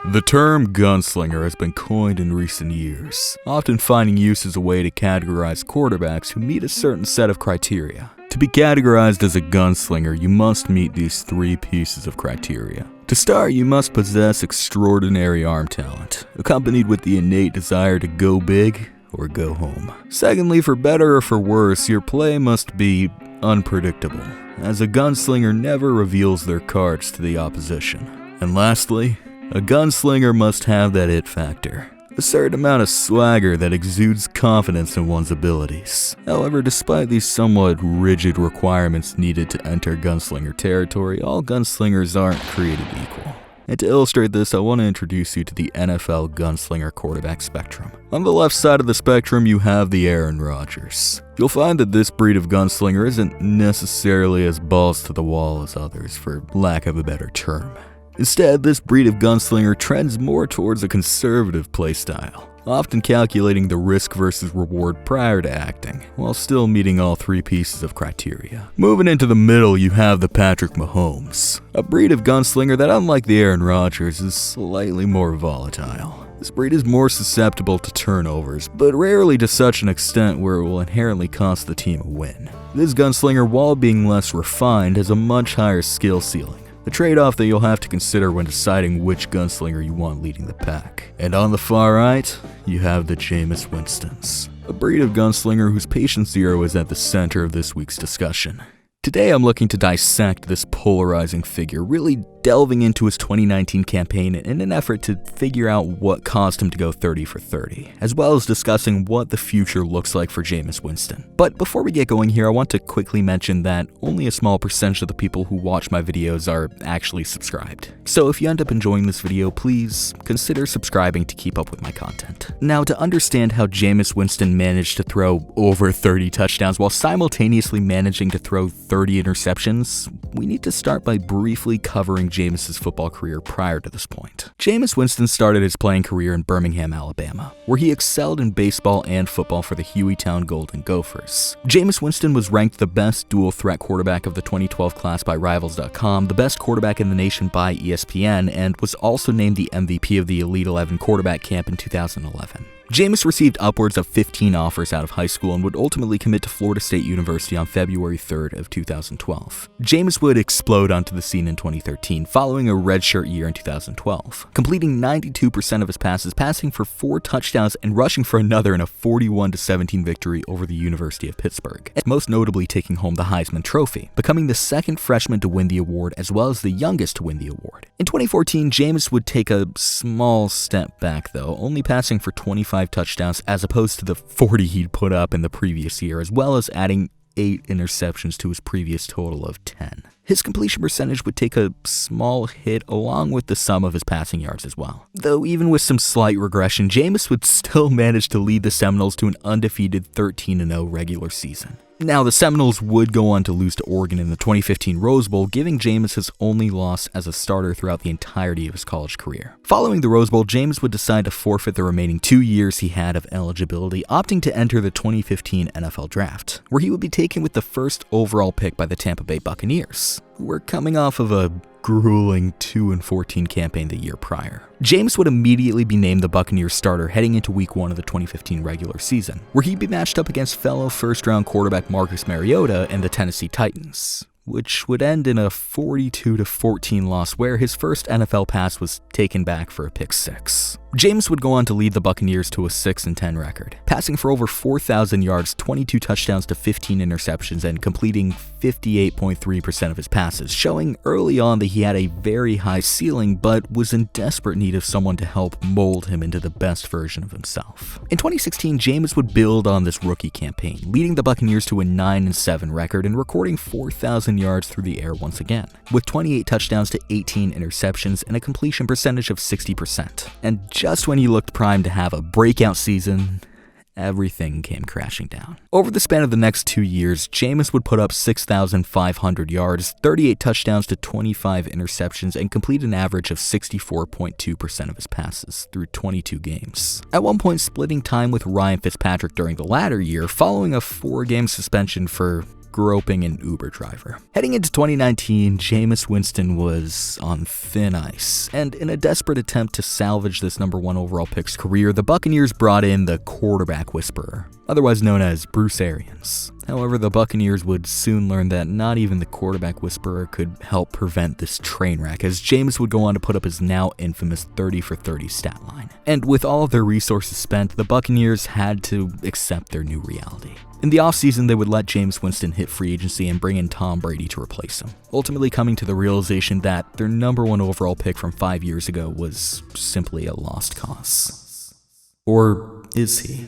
The term gunslinger has been coined in recent years, often finding use as a way to categorize quarterbacks who meet a certain set of criteria. To be categorized as a gunslinger, you must meet these three pieces of criteria. To start, you must possess extraordinary arm talent, accompanied with the innate desire to go big or go home. Secondly, for better or for worse, your play must be unpredictable, as a gunslinger never reveals their cards to the opposition. And lastly, a gunslinger must have that it factor, a certain amount of swagger that exudes confidence in one's abilities. However, despite these somewhat rigid requirements needed to enter gunslinger territory, all gunslingers aren't created equal. And to illustrate this, I want to introduce you to the NFL gunslinger quarterback spectrum. On the left side of the spectrum, you have the Aaron Rodgers. You'll find that this breed of gunslinger isn't necessarily as balls to the wall as others, for lack of a better term. Instead, this breed of gunslinger trends more towards a conservative playstyle, often calculating the risk versus reward prior to acting, while still meeting all three pieces of criteria. Moving into the middle, you have the Patrick Mahomes, a breed of gunslinger that, unlike the Aaron Rodgers, is slightly more volatile. This breed is more susceptible to turnovers, but rarely to such an extent where it will inherently cost the team a win. This gunslinger, while being less refined, has a much higher skill ceiling, a trade-off that you'll have to consider when deciding which gunslinger you want leading the pack. And on the far right, you have the Jameis Winstons, a breed of gunslinger whose patient zero is at the center of this week's discussion. Today I'm looking to dissect this polarizing figure, really delving into his 2019 campaign in an effort to figure out what caused him to go 30 for 30, as well as discussing what the future looks like for Jameis Winston. But before we get going here, I want to quickly mention that only a small percentage of the people who watch my videos are actually subscribed. So if you end up enjoying this video, please consider subscribing to keep up with my content. Now, to understand how Jameis Winston managed to throw over 30 touchdowns while simultaneously managing to throw 30 interceptions, we need to start by briefly covering Jameis' football career prior to this point. Jameis Winston started his playing career in Birmingham, Alabama, where he excelled in baseball and football for the Hueytown Golden Gophers. Jameis Winston was ranked the best dual-threat quarterback of the 2012 class by Rivals.com, the best quarterback in the nation by ESPN, and was also named the MVP of the Elite 11 quarterback camp in 2011. Jameis received upwards of 15 offers out of high school and would ultimately commit to Florida State University on February 3rd of 2012. Jameis would explode onto the scene in 2013, following a redshirt year in 2012, completing 92% of his passes, passing for 4 touchdowns and rushing for another in a 41-17 victory over the University of Pittsburgh, and most notably taking home the Heisman Trophy, becoming the second freshman to win the award as well as the youngest to win the award. In 2014, Jameis would take a small step back though, only passing for 25 touchdowns as opposed to the 40 he'd put up in the previous year, as well as adding 8 interceptions to his previous total of 10. His completion percentage would take a small hit along with the sum of his passing yards as well. Though even with some slight regression, Jameis would still manage to lead the Seminoles to an undefeated 13-0 regular season. Now, the Seminoles would go on to lose to Oregon in the 2015 Rose Bowl, giving Jameis his only loss as a starter throughout the entirety of his college career. Following the Rose Bowl, Jameis would decide to forfeit the remaining 2 years he had of eligibility, opting to enter the 2015 NFL Draft, where he would be taken with the first overall pick by the Tampa Bay Buccaneers, who were coming off of a grueling 2-14 campaign the year prior. Jameis would immediately be named the Buccaneers starter heading into week 1 of the 2015 regular season, where he'd be matched up against fellow first-round quarterback Marcus Mariota and the Tennessee Titans, which would end in a 42-14 loss where his first NFL pass was taken back for a pick 6. Jameis would go on to lead the Buccaneers to a 6-10 record, passing for over 4,000 yards, 22 touchdowns to 15 interceptions, and completing 58.3% of his passes, showing early on that he had a very high ceiling but was in desperate need of someone to help mold him into the best version of himself. In 2016, Jameis would build on this rookie campaign, leading the Buccaneers to a 9-7 record and recording 4,000 yards through the air once again, with 28 touchdowns to 18 interceptions and a completion percentage of 60%. And just when he looked primed to have a breakout season, everything came crashing down. Over the span of the next 2 years, Jameis would put up 6,500 yards, 38 touchdowns to 25 interceptions, and complete an average of 64.2% of his passes through 22 games. At one point, splitting time with Ryan Fitzpatrick during the latter year, following a 4-game suspension for groping an Uber driver. Heading into 2019, Jameis Winston was on thin ice, and in a desperate attempt to salvage this number 1 overall pick's career, the Buccaneers brought in the quarterback whisperer, otherwise known as Bruce Arians. However, the Buccaneers would soon learn that not even the quarterback whisperer could help prevent this train wreck, as Jameis would go on to put up his now infamous 30 for 30 stat line. And with all of their resources spent, the Buccaneers had to accept their new reality. In the offseason, they would let Jameis Winston hit free agency and bring in Tom Brady to replace him, ultimately coming to the realization that their number 1 overall pick from 5 years ago was simply a lost cause. Or is he?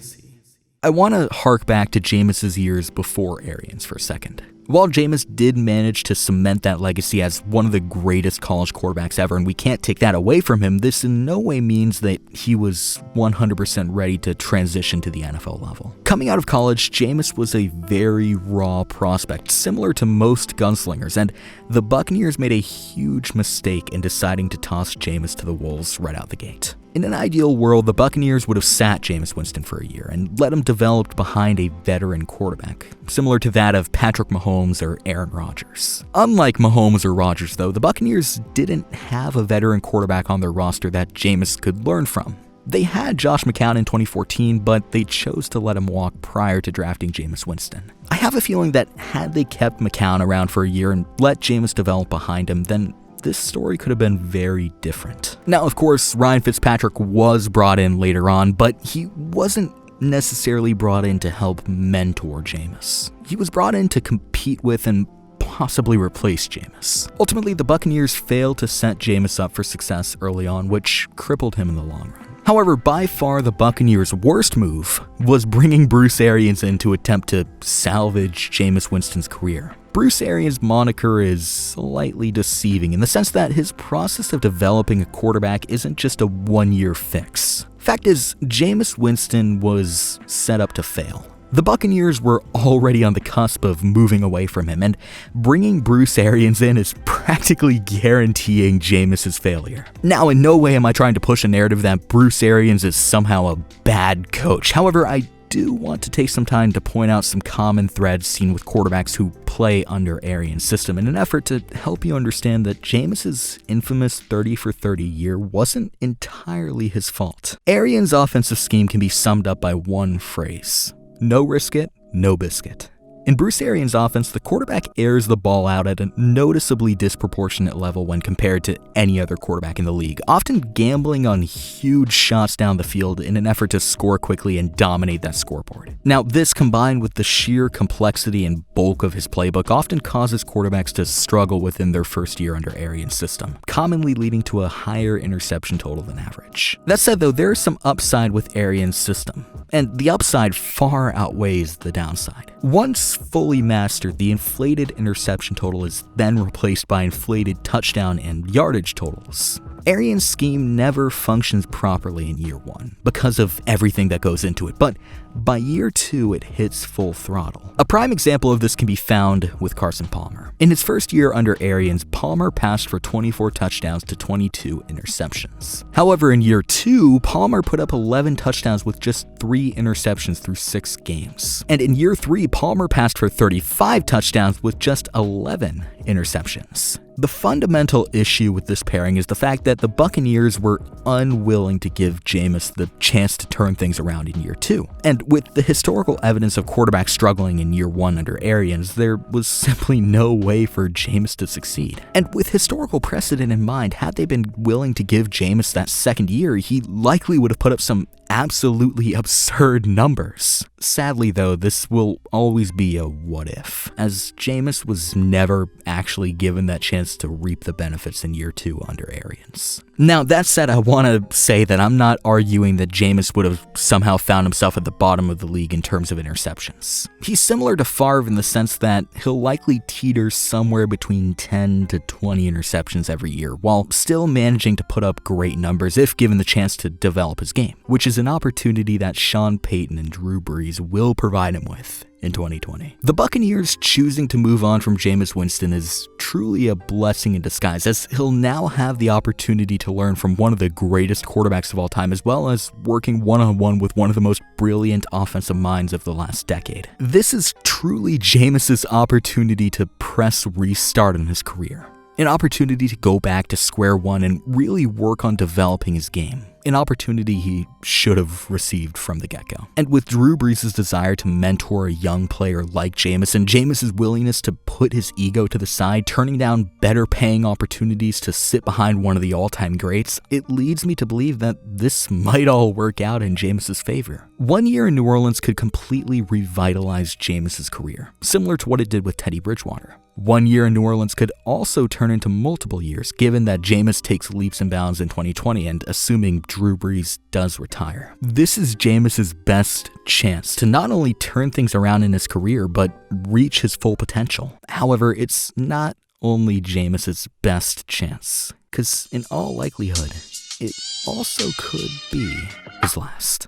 I want to hark back to Jameis' years before Arians for a second. While Jameis did manage to cement that legacy as one of the greatest college quarterbacks ever, and we can't take that away from him, this in no way means that he was 100% ready to transition to the NFL level. Coming out of college, Jameis was a very raw prospect, similar to most gunslingers, and the Buccaneers made a huge mistake in deciding to toss Jameis to the wolves right out the gate. In an ideal world, the Buccaneers would have sat Jameis Winston for a year and let him develop behind a veteran quarterback, similar to that of Patrick Mahomes or Aaron Rodgers. Unlike Mahomes or Rodgers, though, the Buccaneers didn't have a veteran quarterback on their roster that Jameis could learn from. They had Josh McCown in 2014, but they chose to let him walk prior to drafting Jameis Winston. I have a feeling that had they kept McCown around for a year and let Jameis develop behind him, then this story could have been very different. Now, of course, Ryan Fitzpatrick was brought in later on, but he wasn't necessarily brought in to help mentor Jameis. He was brought in to compete with and possibly replace Jameis. Ultimately, the Buccaneers failed to set Jameis up for success early on, which crippled him in the long run. However, by far the Buccaneers' worst move was bringing Bruce Arians in to attempt to salvage Jameis Winston's career. Bruce Arians' moniker is slightly deceiving in the sense that his process of developing a quarterback isn't just a one-year fix. Fact is, Jameis Winston was set up to fail. The Buccaneers were already on the cusp of moving away from him, and bringing Bruce Arians in is practically guaranteeing Jameis' failure. Now, in no way am I trying to push a narrative that Bruce Arians is somehow a bad coach. However, I do want to take some time to point out some common threads seen with quarterbacks who play under Arians' system in an effort to help you understand that Jameis' infamous 30 for 30 year wasn't entirely his fault. Arians' offensive scheme can be summed up by one phrase: no risk it, no biscuit. In Bruce Arians' offense, the quarterback airs the ball out at a noticeably disproportionate level when compared to any other quarterback in the league, often gambling on huge shots down the field in an effort to score quickly and dominate that scoreboard. Now, this combined with the sheer complexity and bulk of his playbook often causes quarterbacks to struggle within their first year under Arians' system, commonly leading to a higher interception total than average. That said, though, there is some upside with Arians' system, and the upside far outweighs the downside. Once fully mastered, the inflated interception total is then replaced by inflated touchdown and yardage totals. Arians' scheme never functions properly in year one because of everything that goes into it, but by year two, it hits full throttle. A prime example of this can be found with Carson Palmer. In his first year under Arians, Palmer passed for 24 touchdowns to 22 interceptions. However, in year two, Palmer put up 11 touchdowns with just 3 interceptions through 6 games. And in year three, Palmer passed for 35 touchdowns with just 11 interceptions. The fundamental issue with this pairing is the fact that the Buccaneers were unwilling to give Jameis the chance to turn things around in year two. And with the historical evidence of quarterbacks struggling in year one under Arians, there was simply no way for Jameis to succeed. And with historical precedent in mind, had they been willing to give Jameis that second year, he likely would have put up some absolutely absurd numbers. Sadly, though, this will always be a what if, as Jameis was never actually given that chance to reap the benefits in year two under Arians. Now, that said, I want to say that I'm not arguing that Jameis would have somehow found himself at the bottom of the league in terms of interceptions. He's similar to Favre in the sense that he'll likely teeter somewhere between 10 to 20 interceptions every year, while still managing to put up great numbers if given the chance to develop his game, which is an opportunity that Sean Payton and Drew Brees opportunities will provide him with in 2020. The Buccaneers choosing to move on from Jameis Winston is truly a blessing in disguise, as he'll now have the opportunity to learn from one of the greatest quarterbacks of all time, as well as working one-on-one with one of the most brilliant offensive minds of the last decade. This is truly Jameis's opportunity to press restart in his career. An opportunity to go back to square one and really work on developing his game. An opportunity he should have received from the get-go. And with Drew Brees' desire to mentor a young player like Jameis, and Jameis' willingness to put his ego to the side, turning down better paying opportunities to sit behind one of the all-time greats, it leads me to believe that this might all work out in Jameis' favor. 1 year in New Orleans could completely revitalize Jameis' career, similar to what it did with Teddy Bridgewater. 1 year in New Orleans could also turn into multiple years, given that Jameis takes leaps and bounds in 2020 and assuming Drew Brees does retire. This is Jameis' best chance to not only turn things around in his career, but reach his full potential. However, it's not only Jameis' best chance, because in all likelihood, it also could be his last.